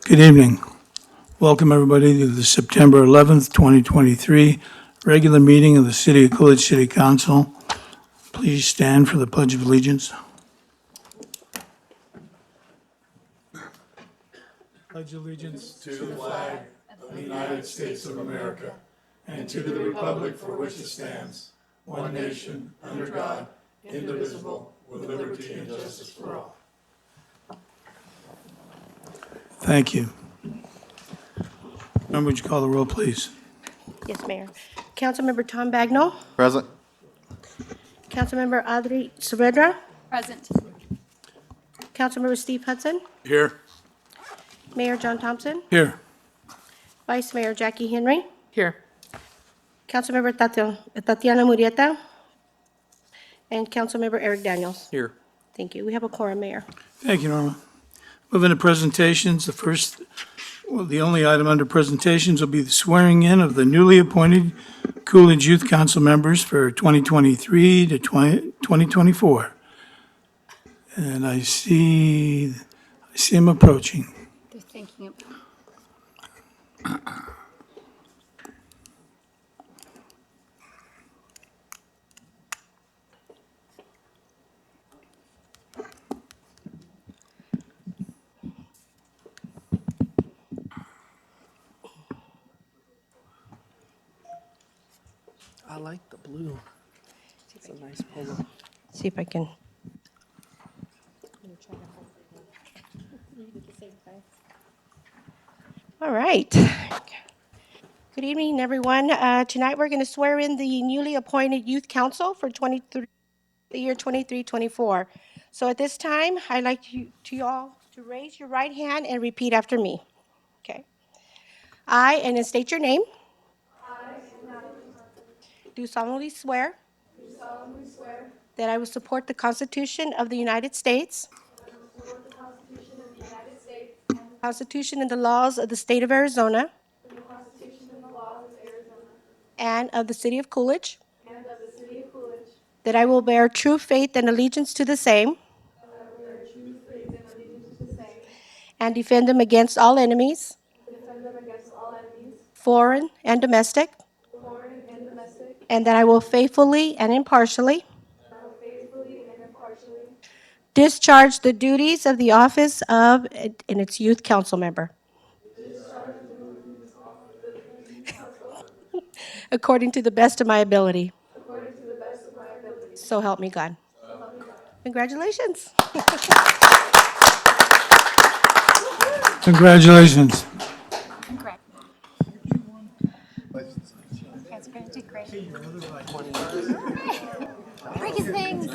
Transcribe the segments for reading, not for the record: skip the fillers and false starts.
Good evening. Welcome, everybody, to the September 11th, 2023 regular meeting of the City of Coolidge City Council. Please stand for the Pledge of Allegiance. Pledge allegiance to the flag of the United States of America and to the republic for which it stands, one nation, under God, indivisible, with liberty and justice for all. Thank you. Member, would you call the roll, please? Yes, Mayor. Councilmember Tom Bagnall. Present. Councilmember Audrey Saavedra. Present. Councilmember Steve Hudson. Here. Mayor John Thompson. Here. Vice Mayor Jackie Henry. Here. Councilmember Tatiana Murrieta. And Councilmember Eric Daniels. Here. Thank you. We have a quorum, Mayor. Thank you, Norma. Moving to presentations, the only item under presentations will be the swearing in of the newly appointed Coolidge Youth Council members for 2023 to 2024. And I see him approaching. They're thinking of. I like the blue. It's a nice polo. See if I can. All right. Good evening, everyone. Tonight, we're going to swear in the newly appointed Youth Council for the year 23-24. So at this time, I'd like you all to raise your right hand and repeat after me. Okay. I, and then state your name. Do solemnly swear. That I will support the Constitution of the United States. The Constitution and the laws of the state of Arizona. And of the city of Coolidge. That I will bear true faith and allegiance to the same. And defend them against all enemies. Foreign and domestic. And that I will faithfully and impartially. Discharge the duties of the office of its youth council member. According to the best of my ability. So help me God. Congratulations. Congratulations. That's great. Did great. Breaking things.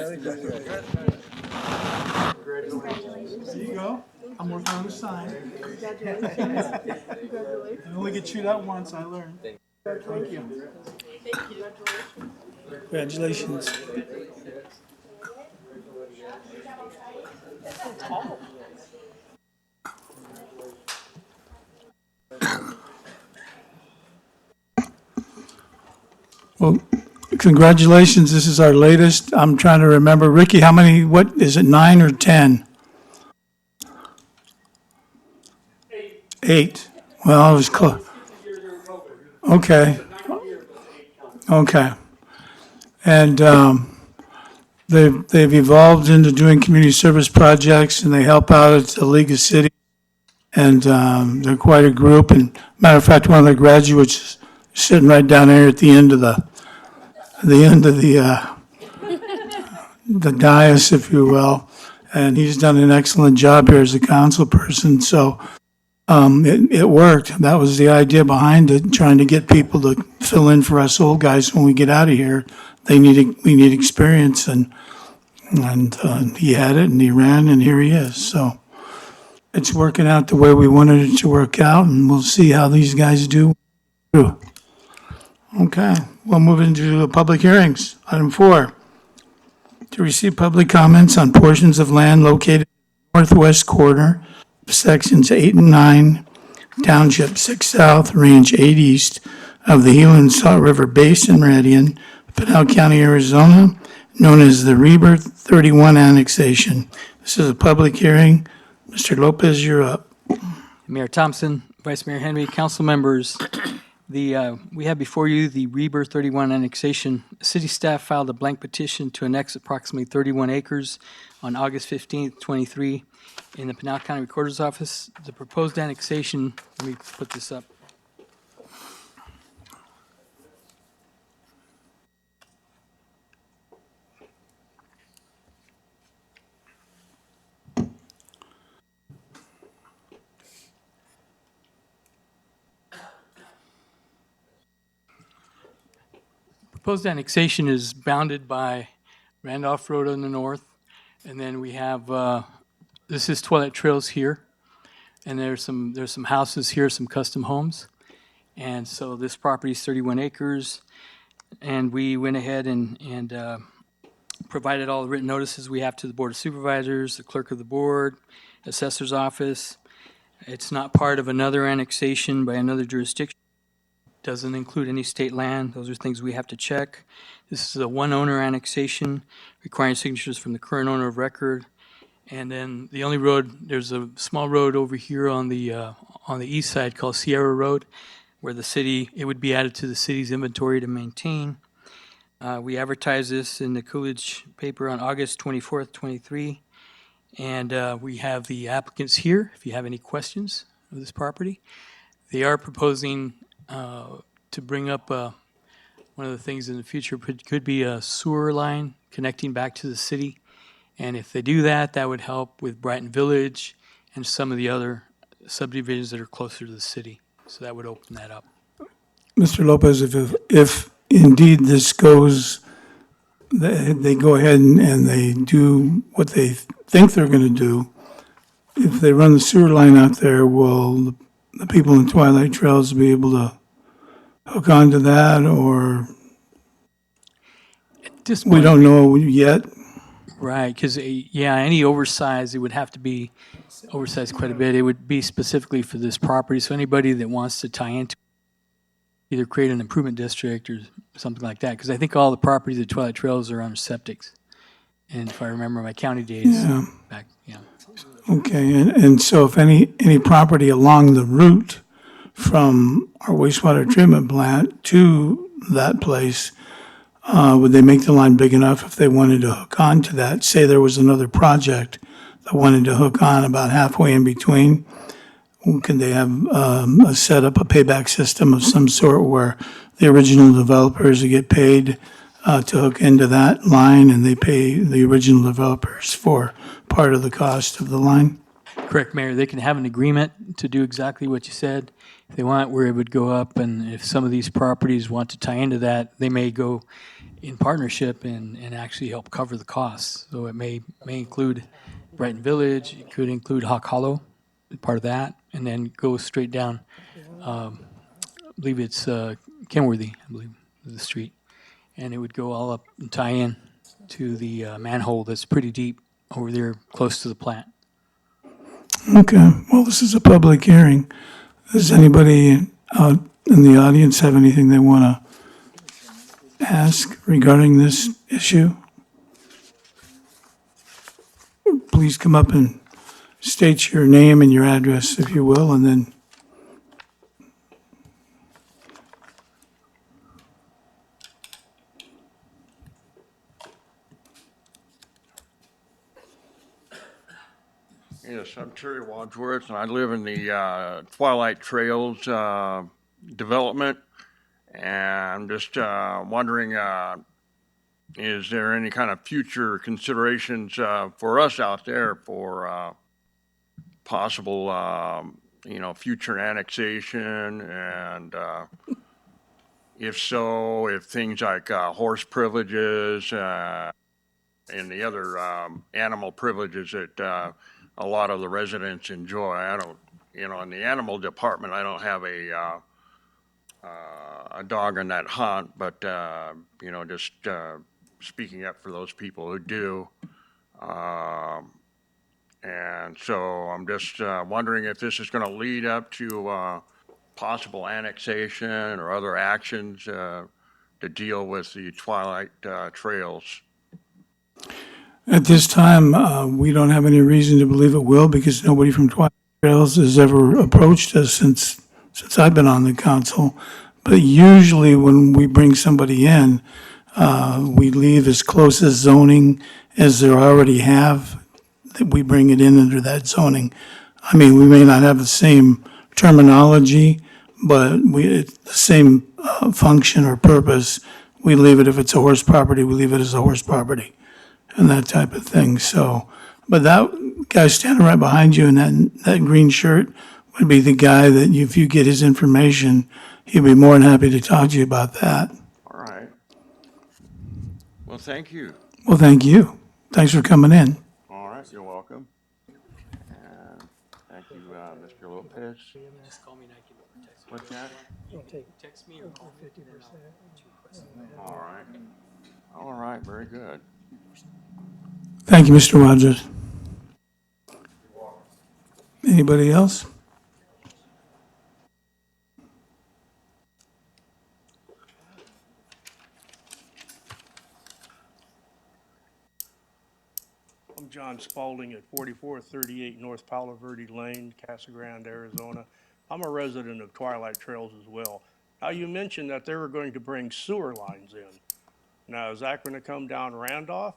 Congratulations. There you go. I'm working on the sign. Congratulations. I only get chewed out once, I learned. Thank you. Congratulations. Well, congratulations. This is our latest. I'm trying to remember. Ricky, how many, what, is it 9 or 10? 8. Well, I was close. Okay. Okay. And they've evolved into doing community service projects, and they help out at the League of Cities. And they're quite a group. And matter of fact, one of the graduates is sitting right down there at the end of the the dais, if you will. And he's done an excellent job here as a council person. So it worked. That was the idea behind it, trying to get people to fill in for us old guys when we get out of here. We need experience, and he had it, and he ran, and here he is. So it's working out the way we wanted it to work out, and we'll see how these guys do. Okay, we'll move into public hearings. Item 4, to receive public comments on portions of land located in the northwest corner, sections 8 and 9, Township 6 South, Range 8 East of the Gila and Salt River Basin Meridian, Pinal County, Arizona, known as the Rebirth 31 annexation. This is a public hearing. Mr. Lopez, you're up. Mayor Thompson, Vice Mayor Henry, council members, we have before you the Rebirth 31 annexation. City staff filed a blank petition to annex approximately 31 acres on August 15th, 23, in the Pinal County Recorder's Office. The proposed annexation, let me put this up. Proposed annexation is bounded by Randolph Road on the north, and then we have, this is Twilight Trails here, and there's some houses here, some custom homes. And so this property is 31 acres, and we went ahead and provided all the written notices we have to the Board of Supervisors, the Clerk of the Board, Assessor's Office. It's not part of another annexation by another jurisdiction. Doesn't include any state land. Those are things we have to check. This is a one-owner annexation requiring signatures from the current owner of record. And then the only road, there's a small road over here on the east side called Sierra Road, where the city, it would be added to the city's inventory to maintain. We advertised this in the Coolidge paper on August 24th, 23. And we have the applicants here, if you have any questions of this property. They are proposing to bring up one of the things in the future could be a sewer line connecting back to the city. And if they do that, that would help with Brighton Village and some of the other subdivisions that are closer to the city. So that would open that up. Mr. Lopez, if indeed this goes, they go ahead and they do what they think they're going to do, if they run the sewer line out there, will the people in Twilight Trails be able to hook onto that, or At this we point, don't know yet? right, because, yeah, any oversized, it would have to be oversized quite a bit. It would be specifically for this property. So anybody that wants to tie into either create an improvement district or something like that, because I think all the properties at Twilight Trails are under septics. And if I remember my county days Yeah. back, yeah. Okay, and so if any property along the route from our wastewater treatment plant to that place, would they make the line big enough if they wanted to hook on to that? Say there was another project that wanted to hook on about halfway in between. Can they have set up a payback system of some sort where the original developers get paid to hook into that line, and they pay the original developers for part of the cost of the line? Correct, Mayor. They can have an agreement to do exactly what you said. If they want, where it would go up, and if some of these properties want to tie into that, they may go in partnership and actually help cover the costs. So it may include Brighton Village, it could include Hawk Hollow, part of that, and then go straight down. I believe it's Kenworthy, I believe, is the street. And it would go all up and tie in to the manhole that's pretty deep over there close to the plant. Okay, well, this is a public hearing. Does anybody out in the audience have anything they want to ask regarding this issue? Please come up and state your name and your address, if you will, and then Yes, I'm Terry Wadsworth, and I live in the Twilight Trails development. And I'm just wondering, is there any kind of future considerations for us out there for possible, future annexation? And if so, if things like horse privileges and the other animal privileges that a lot of the residents enjoy. I don't, in the animal department, I don't have a dog in that hunt, but, just speaking up for those people who do. And so I'm just wondering if this is going to lead up to possible annexation or other actions to deal with the Twilight Trails. at this time, we don't have any reason to believe it will, because nobody from Twilight Trails has ever approached us since I've been on the council. But usually when we bring somebody in, we leave as close as zoning as they already have, that we bring it in under that zoning. I mean, we may not have the same terminology, but it's the same function or purpose. We leave it, if it's a horse property, we leave it as a horse property and that type of thing. So, but that guy standing right behind you in that green shirt would be the guy that if you get his information, he'd be more than happy to talk to you about that. All right. Well, thank you. Well, thank you. Thanks for coming in. All right, you're welcome. And thank you, Mr. Lopez. Just call me and I can text What's that? Text me or call me. All right. All right, very good. Thank you, Mr. Rogers. Anybody else? I'm John Spalding at 4438 North Palo Verde Lane, Casa Grande, Arizona. I'm a resident of Twilight Trails as well. Now, you mentioned that they were going to bring sewer lines in. Now, is that going to come down Randolph,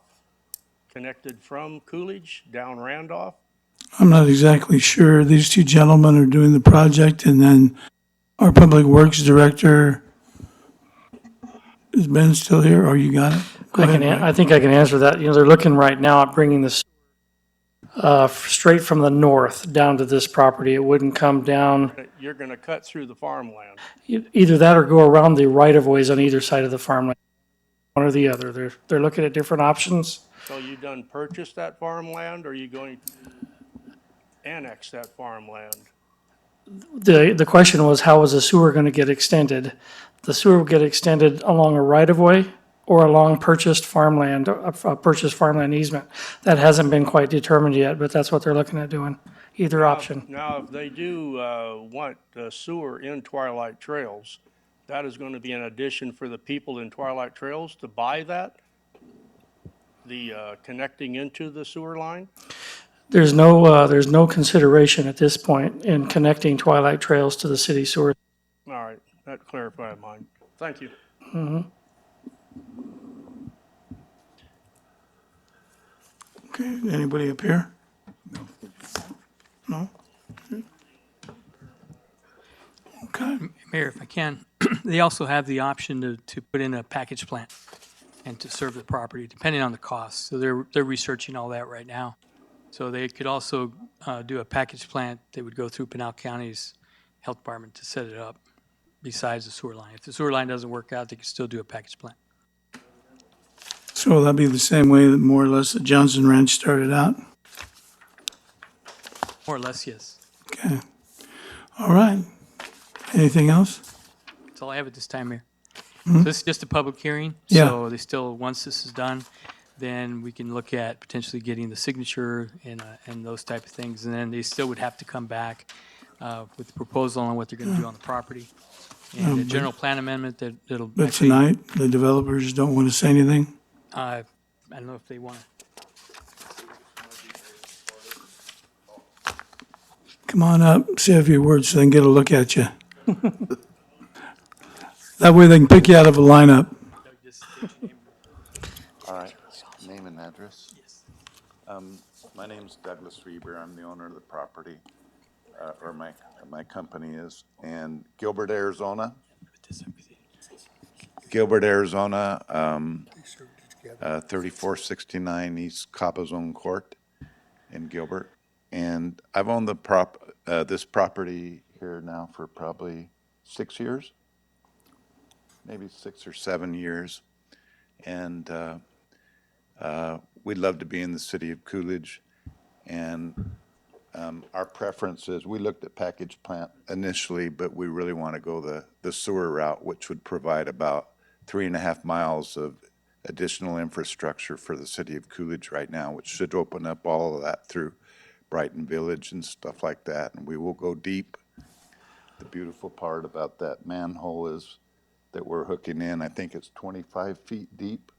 connected from Coolidge down Randolph? I'm not exactly sure. These two gentlemen are doing the project, and then our Public Works Director, is Ben still here, or you got it? Go ahead, Mike. I think I can answer that. You know, they're looking right now at bringing this straight from the north down to this property. It wouldn't come down, You're going to cut through the farmland. either that or go around the right-of-ways on either side of the farmland, one or the other. They're looking at different options. So you done purchased that farmland, or are you going to annex that farmland? The question was, how is the sewer going to get extended? The sewer will get extended along a right-of-way or along purchased farmland, a purchased farmland easement. That hasn't been quite determined yet, but that's what they're looking at doing, either option. Now, if they do want sewer in Twilight Trails, that is going to be an addition for the people in Twilight Trails to buy that? The connecting into the sewer line? There's no consideration at this point in connecting Twilight Trails to the city sewer. All right, that clarified mine. Thank you. Okay, anybody up here? No? Okay, Mayor, if I can, they also have the option to put in a package plant and to serve the property, depending on the cost. So they're researching all that right now. So they could also do a package plant that would go through Pinal County's Health Department to set it up besides the sewer line. If the sewer line doesn't work out, they could still do a package plant. so will that be the same way that more or less the Johnson Ranch started out? More or less, yes. Okay, all right. Anything else? That's all I have at this time, Mayor. So this is just a public hearing. Yeah. So they still, once this is done, then we can look at potentially getting the signature and those type of things. And then they still would have to come back with the proposal on what they're going to do on the property. And a general plan amendment that'll. But actually, tonight, the developers don't want to say anything? I don't know if they want to. Come on up, say a few words so they can get a look at you. That way they can pick you out of a lineup. All right, name and address. My name's Douglas Reber. I'm the owner of the property, or my company is, in Gilbert, Arizona. Gilbert, Arizona, 3469 East Cabazon Court in Gilbert. And I've owned this property here now for probably 6 years, maybe 6 or 7 years. And we'd love to be in the city of Coolidge. And our preference is, we looked at package plant initially, but we really want to go the sewer route, which would provide about 3.5 miles of additional infrastructure for the city of Coolidge right now, which should open up all of that through Brighton Village and stuff like that. And we will go deep. The beautiful part about that manhole is that we're hooking in, I think it's 25 feet deep.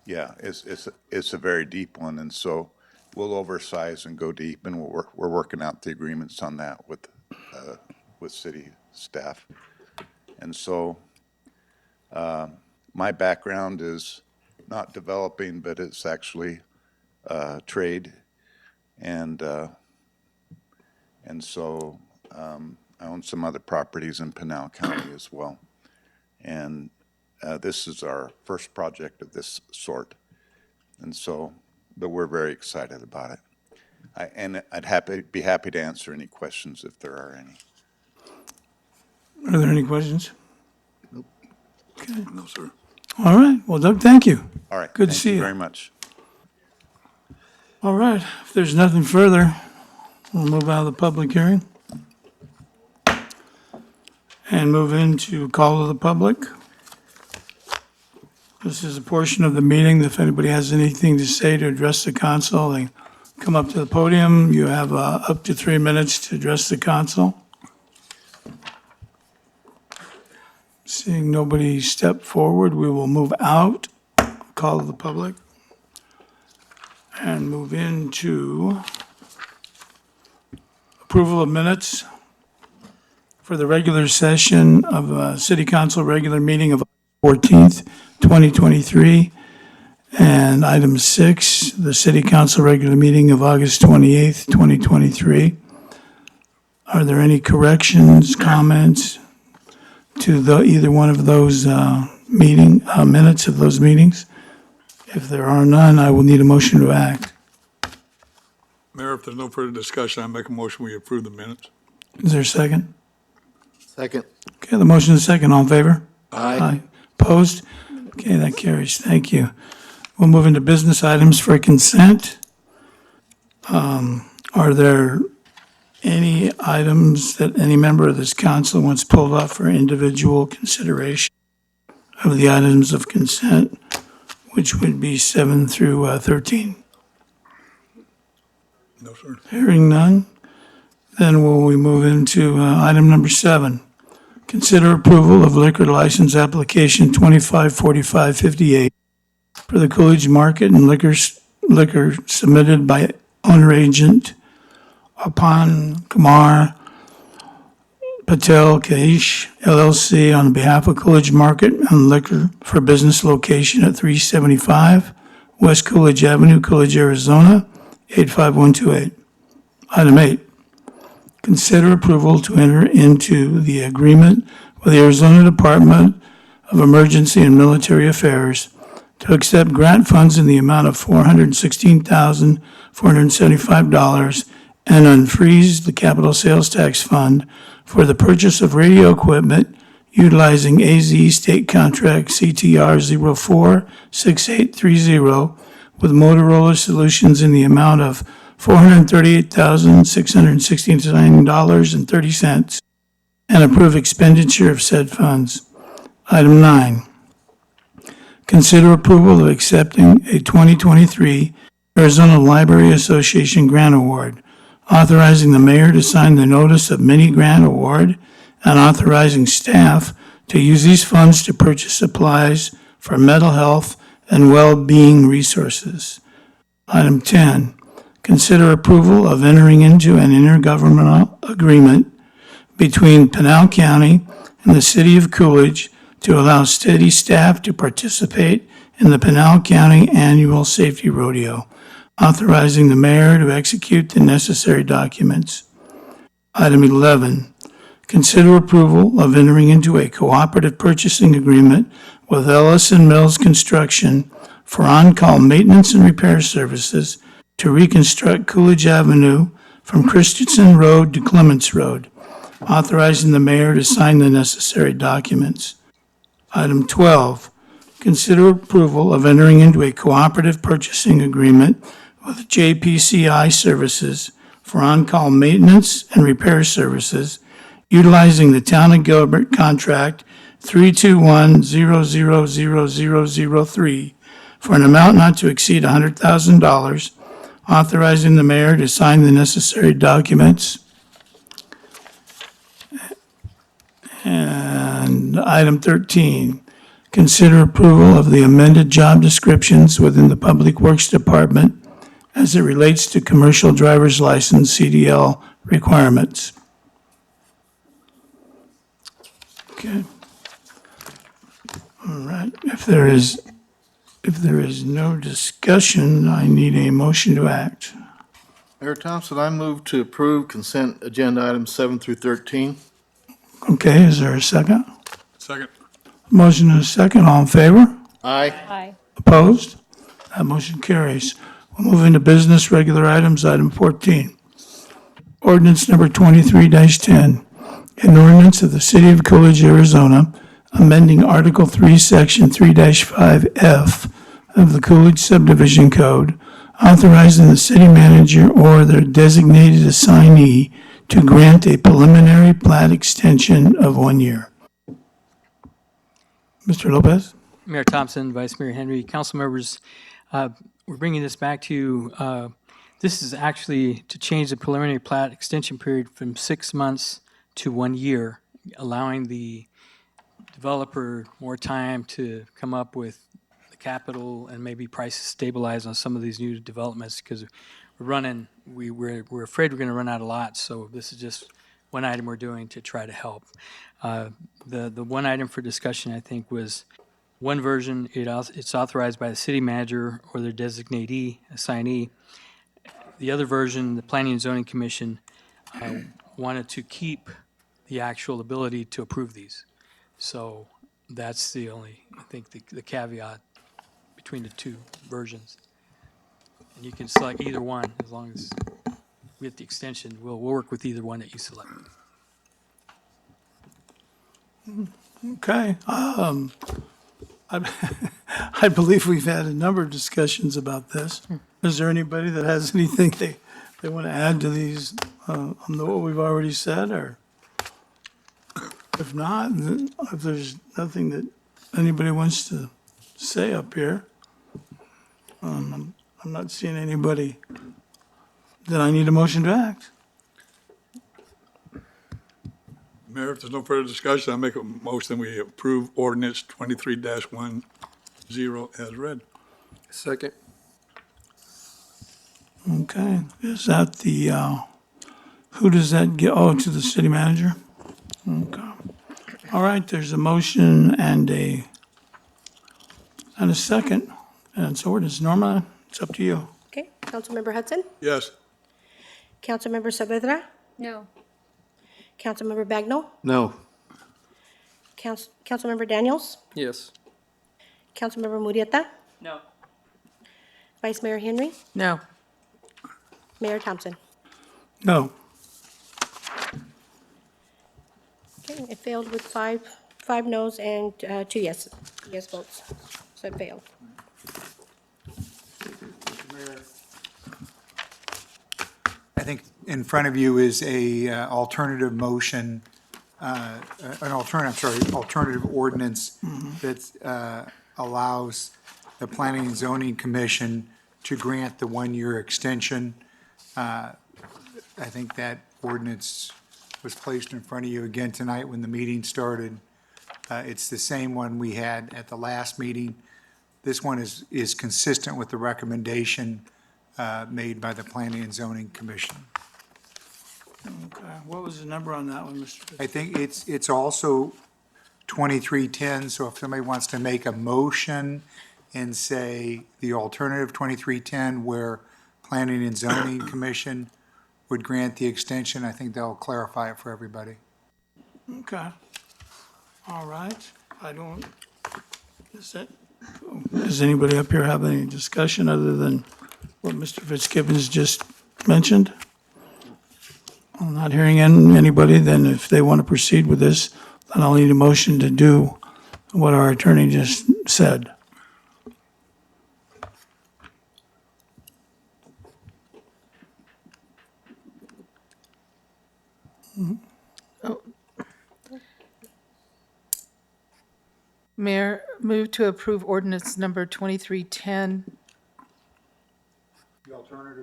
Yeah, it's a very deep one, and so we'll oversize and go deep, and we're working out the agreements on that with city staff. And so, my background is not developing, but it's actually, trade. And so, I own some other properties in Pinal County as well. And, this is our first project of this sort. And so, but we're very excited about it. And I'd be happy to answer any questions if there are any. Are there any questions? Nope. Okay. No, sir. All right. Well, Doug, thank you. All right. Good to see Thank you. you very much. All right. If there's nothing further, we'll move out of the public hearing and move into call of the public. This is a portion of the meeting. If anybody has anything to say to address the council, they come up to the podium. You have up to 3 minutes to address the council. Seeing nobody step forward, we will move out, call of the public, and move into approval of minutes for the regular session of City Council regular meeting of 14th, 2023. And item 6, the City Council regular meeting of August 28th, 2023. Are there any corrections, comments to either one of those minutes of those meetings? If there are none, I will need a motion to act. Mayor, if there's no further discussion, I make a motion we approve the minutes. Is there a second? Second. Okay, the motion is second. All in favor? Aye. Opposed? Okay, that carries. Thank you. We'll move into business items for consent. Are there any items that any member of this council wants pulled off for individual consideration of the items of consent, which would be 7 through 13? No, sir. Hearing none, then will we move into item number 7. Consider approval of liquor license application 254558 for the Coolidge Market and liquor submitted by owner agent Apan Kumar Patel Kaish LLC on behalf of Coolidge Market and Liquor for business location at 375 West Coolidge Avenue, Coolidge, Arizona, 85128. Item 8. Consider approval to enter into the agreement with the Arizona Department of Emergency and Military Affairs to accept grant funds in the amount of $416,475 and unfreeze the capital sales tax fund for the purchase of radio equipment utilizing AZ State Contract CTR 046830 with Motorola Solutions in the amount of $438,669.30 and approve expenditure of said funds. Item 9. Consider approval of accepting a 2023 Arizona Library Association Grant Award, authorizing the mayor to sign the notice of mini grant award and authorizing staff to use these funds to purchase supplies for mental health and well-being resources. Item 10. Consider approval of entering into an intergovernmental agreement between Pinal County and the City of Coolidge to allow city staff to participate in the Pinal County Annual Safety Rodeo, authorizing the mayor to execute the necessary documents. Item 11. Consider approval of entering into a cooperative purchasing agreement with Ellis and Mills Construction for on-call maintenance and repair services to reconstruct Coolidge Avenue from Christensen Road to Clements Road, authorizing the mayor to sign the necessary documents. Item 12, consider approval of entering into a cooperative purchasing agreement with JPCI Services for on-call maintenance and repair services utilizing the Town of Gilbert Contract 321-000003 for an amount not to exceed $100,000, authorizing the mayor to sign the necessary documents. And item 13, consider approval of the amended job descriptions within the Public Works Department as it relates to commercial driver's license CDL requirements. Okay. All right, if there is no discussion, I need a motion to act. Mayor Thompson, I move to approve consent agenda items 7 through 13. Okay, is there a second? Second. Motion and a second, all in favor? Aye. Aye. Opposed? That motion carries. We'll move into business regular items, item 14. Ordinance number 23-10, an ordinance of the City of Coolidge, Arizona, amending Article 3, Section 3-5F of the Coolidge Subdivision Code, authorizing the city manager or their designated assignee to grant a preliminary plat extension of 1 year. Mr. Lopez? Mayor Thompson, Vice Mayor Henry, council members, we're bringing this back to you. This is actually to change the preliminary plat extension period from 6 months to 1 year, allowing the developer more time to come up with the capital and maybe prices stabilize on some of these new developments, because we're afraid we're going to run out of lots. So this is just one item we're doing to try to help. The one item for discussion, I think, was one version, it's authorized by the city manager or their designatee, assignee. The other version, the Planning and Zoning Commission wanted to keep the actual ability to approve these. So that's the only, I think, the caveat between the two versions. And you can select either one as long as we get the extension. We'll work with either one that you select. Okay. I believe we've had a number of discussions about this. Is there anybody that has anything they want to add to these, on what we've already said, or? If not, then if there's nothing that anybody wants to say up here, I'm not seeing anybody, then I need a motion to act. Mayor, if there's no further discussion, I make a motion we approve ordinance 23-10 as read. Second. Okay, is that who does that get, oh, to the city manager? Okay. All right, there's a motion and a second, and it's ordinance. Norma, it's up to you. Okay, Councilmember Hudson, Yes. Councilmember Saavedra, No. Councilmember Bagnell, No. Councilmember Daniels, Yes. Councilmember Murrieta, No. Vice Mayor Henry, No. Mayor Thompson. No. Okay, it failed with five noes and two yes votes. So it failed. I think in front of you is a alternative motion, alternative ordinance that allows the Planning and Zoning Commission to grant the 1-year extension. I think that ordinance was placed in front of you again tonight when the meeting started. It's the same one we had at the last meeting. This one is consistent with the recommendation made by the Planning and Zoning Commission. Okay, what was the number on that one, Mr. Fitz? I think it's also 2310, so if somebody wants to make a motion and say the alternative 2310 where Planning and Zoning Commission would grant the extension, I think that'll clarify it for everybody. Okay. All right. Does anybody up here have any discussion other than what Mr. Fitzgibbons just mentioned? I'm not hearing anybody, then if they want to proceed with this, then I'll need a motion to do what our attorney just said. Mayor, move to approve ordinance number 2310,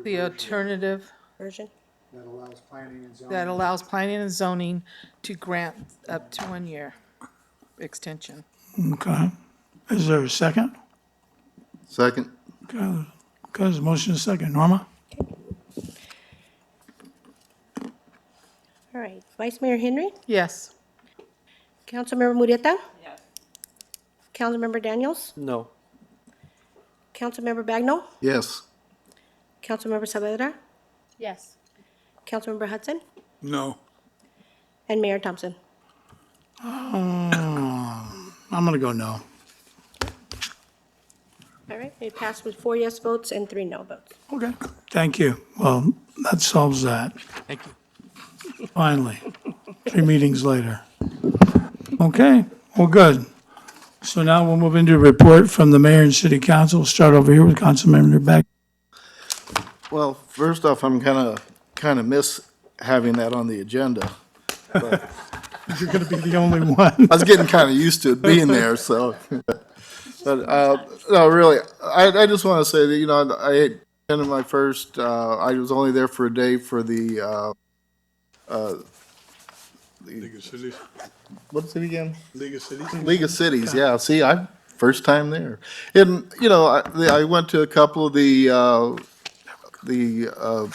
the alternative Version. That allows planning and zoning. that allows planning and zoning to grant up to 1 year extension. Okay. Is there a second? Second. Okay. Okay, there's a motion and a second. Norma? All right, Vice Mayor Henry, Yes. Councilmember Murrieta? Yes. Councilmember Daniels? No. Councilmember Bagnell? Yes. Councilmember Saavedra? Yes. Councilmember Hudson? No. And Mayor Thompson. I'm gonna go no. All right, it passed with 4 yes votes and 3 no votes. Okay. Thank you. Well, that solves that, Thank you. finally. 3 meetings later. Okay, well, good. So now we'll move into a report from the mayor and city council. We'll start over here with Councilmember Beck. Well, first off, I'm kind of miss having that on the agenda. You're gonna be the only one. I was getting kind of used to it being there, so. But, no, really, I just want to say that, you know, I attended my first, I was only there for a day for the, League of Cities. what's it again? League of Cities. League of Cities, yeah, see, first time there. And, you know, I went to a couple of the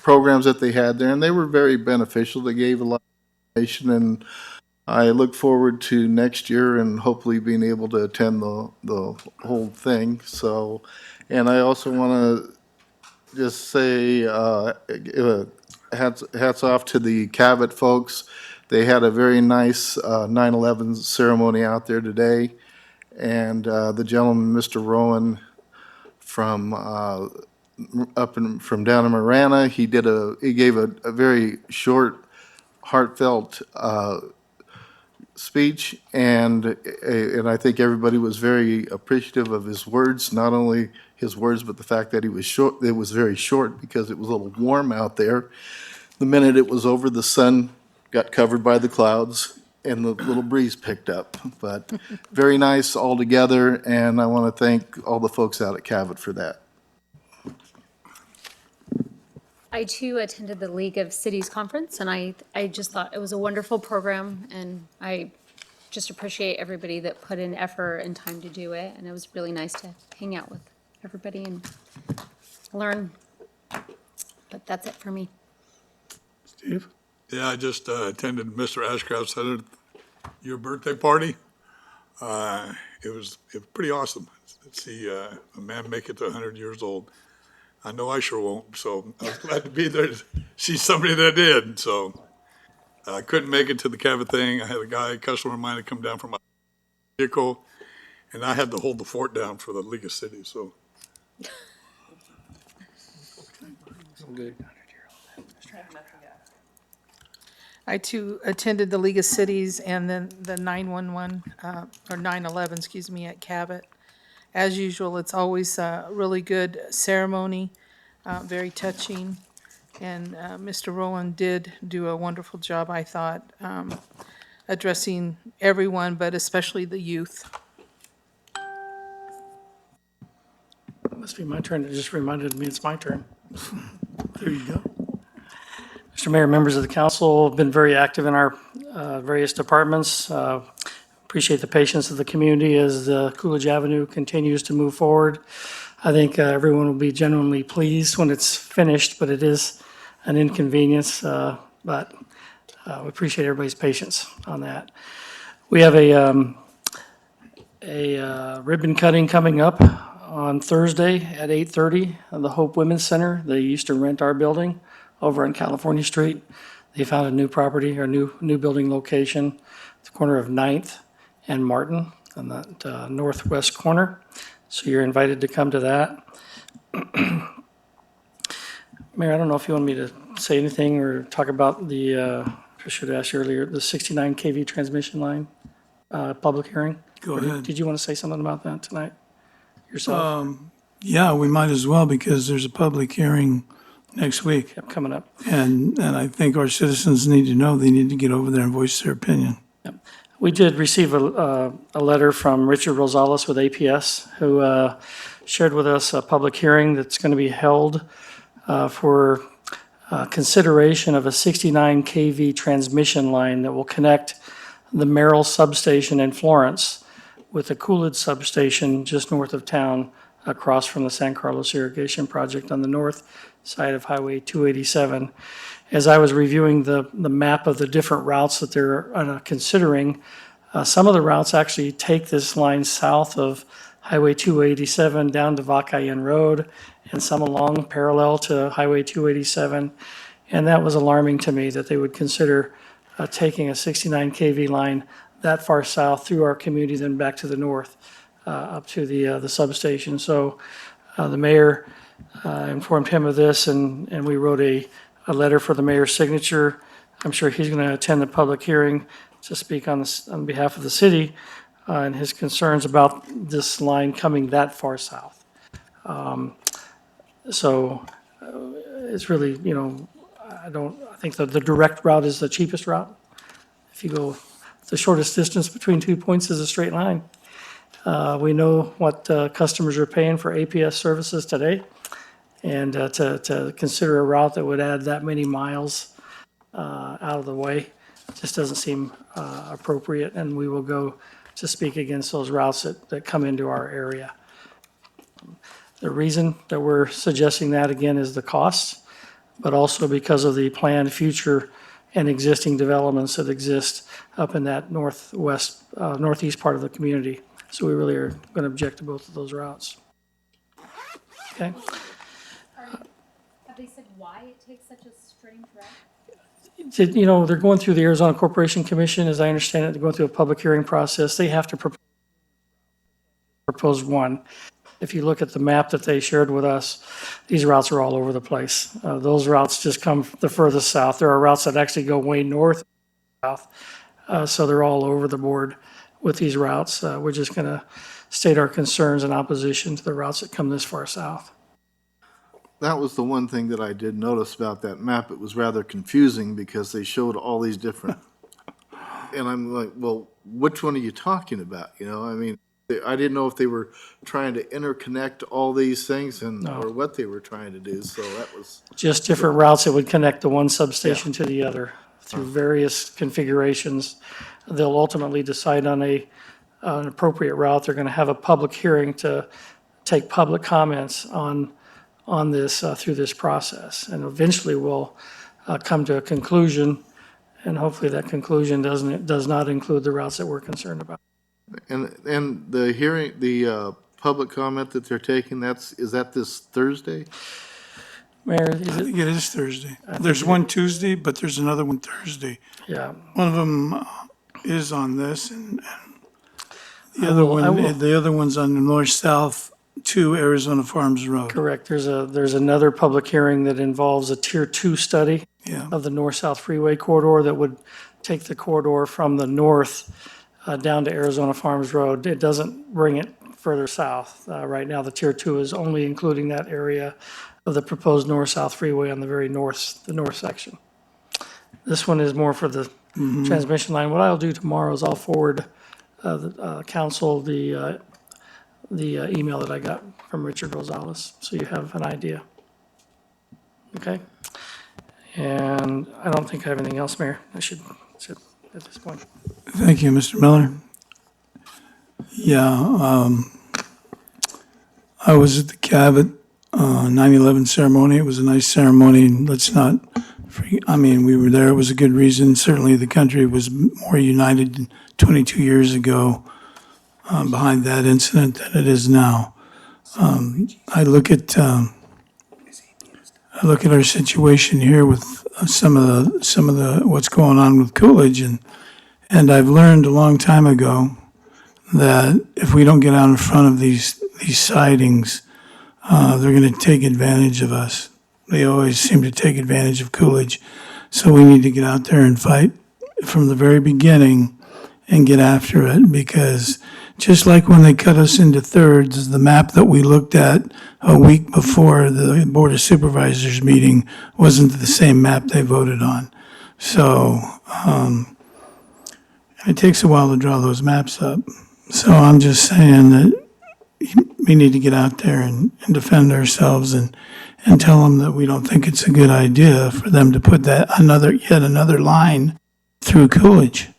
programs that they had there, and they were very beneficial. They gave a lot of information, and I look forward to next year and hopefully being able to attend the whole thing. So, and I also want to just say hats off to the Cabot folks. They had a very nice 9/11 ceremony out there today, and the gentleman, Mr. Rowan, from from down in Marana, he gave a very short, heartfelt speech, and I think everybody was very appreciative of his words, not only his words, but the fact that he was short. It was very short because it was a little warm out there. The minute it was over, the sun got covered by the clouds and the little breeze picked up. But very nice altogether, and I want to thank all the folks out at Cabot for that. I too attended the League of Cities Conference, and I just thought it was a wonderful program, and I just appreciate everybody that put in effort and time to do it, and it was really nice to hang out with everybody and learn. But that's it for me. Steve? Yeah, I just attended Mr. Ashcraft's your birthday party. It was pretty awesome to see a man make it to 100 years old. I know I sure won't, so I was glad to be there to see somebody that did. So I couldn't make it to the Cabot thing. I had a customer of mine, to come down from my vehicle, and I had to hold the fort down for the League of Cities. So I too attended the League of Cities and then the 911, or 9/11, excuse me, at Cabot. As usual, it's always a really good ceremony, very touching. And Mr. Rowland did do a wonderful job, I thought, addressing everyone, but especially the youth. Must be my turn. It just reminded me it's my turn. There you go. Mr. Mayor, members of the council have been very active in our various departments. Appreciate the patience of the community as Coolidge Avenue continues to move forward. I think everyone will be genuinely pleased when it's finished, but it is an inconvenience. But we appreciate everybody's patience on that. We have a ribbon cutting coming up on Thursday at 8:30 at the Hope Women's Center. They used to rent our building over on California Street. They found a new property or new building location at the corner of 9th and Martin on that northwest corner. So you're invited to come to that. Mayor, I don't know if you want me to say anything or talk about I should have asked you earlier, the 69 kV transmission line public hearing. Go ahead. Did you want to say something about that tonight yourself? Yeah, we might as well, because there's a public hearing next week. Yep, coming up. And I think our citizens need to know, they need to get over there and voice their opinion. We did receive a letter from Richard Rosales with APS, who shared with us a public hearing that's going to be held for consideration of a 69 kV transmission line that will connect the Merrill substation in Florence with the Coolidge substation just north of town across from the San Carlos irrigation project on the north side of Highway 287. As I was reviewing the map of the different routes that they're considering, some of the routes actually take this line south of Highway 287 down to Vacayan Road, and some along parallel to Highway 287. And that was alarming to me that they would consider taking a 69 kV line that far south through our community, then back to the north, up to the substation. So the mayor informed him of this, and we wrote a letter for the mayor's signature. I'm sure he's going to attend the public hearing to speak on behalf of the city and his concerns about this line coming that far south. So it's really, I think that the direct route is the cheapest route. If you go, the shortest distance between 2 points is a straight line. We know what customers are paying for APS services today. And to consider a route that would add that many miles out of the way just doesn't seem appropriate. And we will go to speak against those routes that come into our area. The reason that we're suggesting that again is the cost, but also because of the planned future and existing developments that exist up in that northeast part of the community. So we really are going to object to both of those routes. Okay. Have they said why it takes such a strange route? They're going through the Arizona Corporation Commission, as I understand it, they're going through a public hearing process. They have to propose one. If you look at the map that they shared with us, these routes are all over the place. Those routes just come the furthest south. There are routes that actually go way north, south. So they're all over the board with these routes. We're just going to state our concerns in opposition to the routes that come this far south. That was the one thing that I did notice about that map. It was rather confusing because they showed all these different, and I'm like, well, which one are you talking about? I mean, I didn't know if they were trying to interconnect all these things or what they were trying to do. So that was just different routes that would connect the one substation to the other through various configurations. They'll ultimately decide on an appropriate route. They're going to have a public hearing to take public comments on this through this process, and eventually we'll come to a conclusion, and hopefully that conclusion does not include the routes that we're concerned about. and the hearing, the public comment that they're taking, is that this Thursday? Mayor, I think it is Thursday. There's one Tuesday, but there's another one Thursday. yeah. One of them is on this, and I will- the other one's on the north-south to Arizona Farms Road. Correct. There's another public hearing that involves a Tier 2 study Yeah. of the north-south freeway corridor that would take the corridor from the north down to Arizona Farms Road. It doesn't bring it further south. Right now, the Tier 2 is only including that area of the proposed north-south freeway on the very north section. This one is more for the transmission line. What I'll do tomorrow is I'll forward the council the email that I got from Richard Rosales, so you have an idea. Okay? And I don't think I have anything else, Mayor. I should at this point. Thank you, Mr. Miller. Yeah, I was at the Cabot 9/11 ceremony. It was a nice ceremony. Let's not, we were there. It was a good reason. Certainly, the country was more united 22 years ago behind that incident than it is now. I look at our situation here with some of the what's going on with Coolidge, and I've learned a long time ago that if we don't get out in front of these sightings, they're going to take advantage of us. They always seem to take advantage of Coolidge, so we need to get out there and fight from the very beginning and get after it, because just like when they cut us into thirds, the map that we looked at a week before the Board of Supervisors meeting wasn't the same map they voted on. So it takes a while to draw those maps up. So I'm just saying that we need to get out there and defend ourselves and tell them that we don't think it's a good idea for them to put yet another line through Coolidge.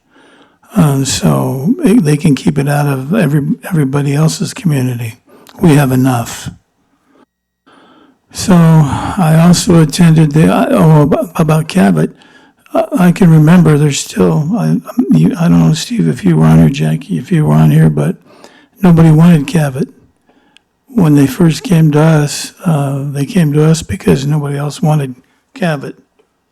So they can keep it out of everybody else's community. we have enough. So I also attended about Cabot. I can remember there's still, I don't know, Steve, if you were on here, Jackie, if you were on here, but nobody wanted Cabot. When they first came to us, they came to us because nobody else wanted Cabot.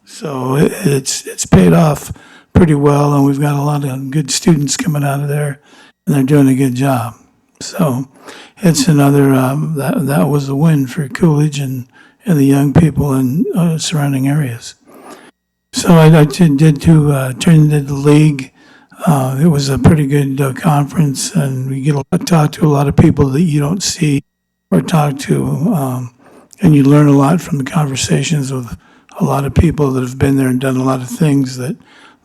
So it's paid off pretty well, and we've got a lot of good students coming out of there, and they're doing a good job. So it's another, that was a win for Coolidge and the young people in surrounding areas. So I did turn into the league. It was a pretty good conference, and we get talk to a lot of people that you don't see or talk to, and you learn a lot from the conversations with a lot of people that have been there and done a lot of things that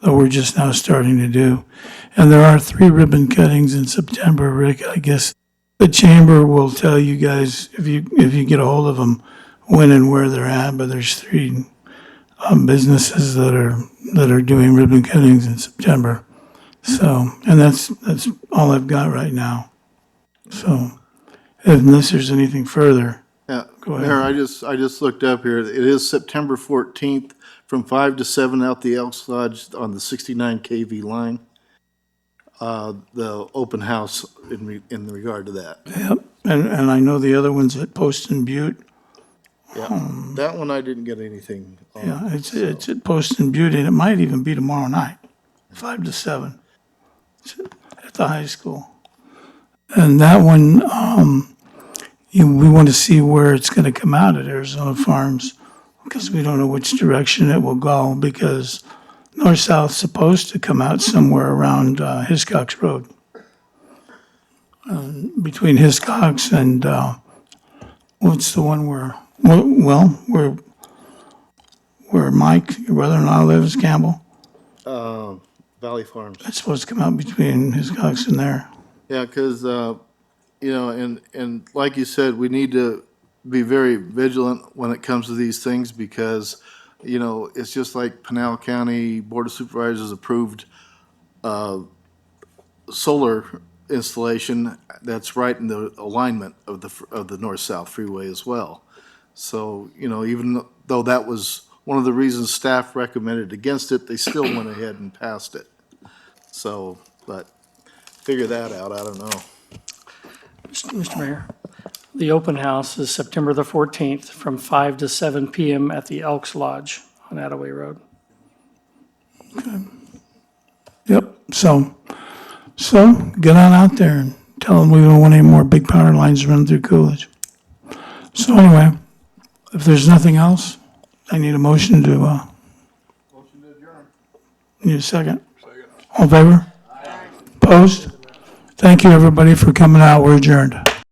we're just now starting to do. And there are 3 ribbon cuttings in September, Rick. I guess the chamber will tell you guys, if you get a hold of them, when and where they're at, but there's 3 businesses that are doing ribbon cuttings in September. So, and that's all I've got right now. So, unless there's anything further. Yeah, Go ahead. Mayor, I just looked up here. It is September 14th from 5 to 7 out the Elks Lodge on the 69 KV line. The open house in regard to that. Yep, and I know the other one's at Post and Butte. Yeah, that one I didn't get anything on. Yeah, it's at Post and Butte, and it might even be tomorrow night, 5 to 7. It's at the high school. And that one, we want to see where it's going to come out at Arizona Farms, because we don't know which direction it will go, because north-south's supposed to come out somewhere around Hiscox Road. Between Hiscox and, what's the one where Mike, your brother-in-law, lives, Campbell? Valley Farms. It's supposed to come out between Hiscox and there. Yeah, because, and like you said, we need to be very vigilant when it comes to these things because, it's just like Pinal County Board of Supervisors approved solar installation that's right in the alignment of the north-south freeway as well. So, even though that was one of the reasons staff recommended against it, they still went ahead and passed it. So, but figure that out, I don't know. Mr. Mayor, the open house is September the 14th from 5 to 7 PM at the Elks Lodge on Attaway Road. Yep, so get on out there and tell them we don't want any more big power lines running through Coolidge. So anyway, if there's nothing else, I need a motion to, Motion to adjourn. need a second. All in favor? Opposed? Thank you, everybody, for coming out. We're adjourned.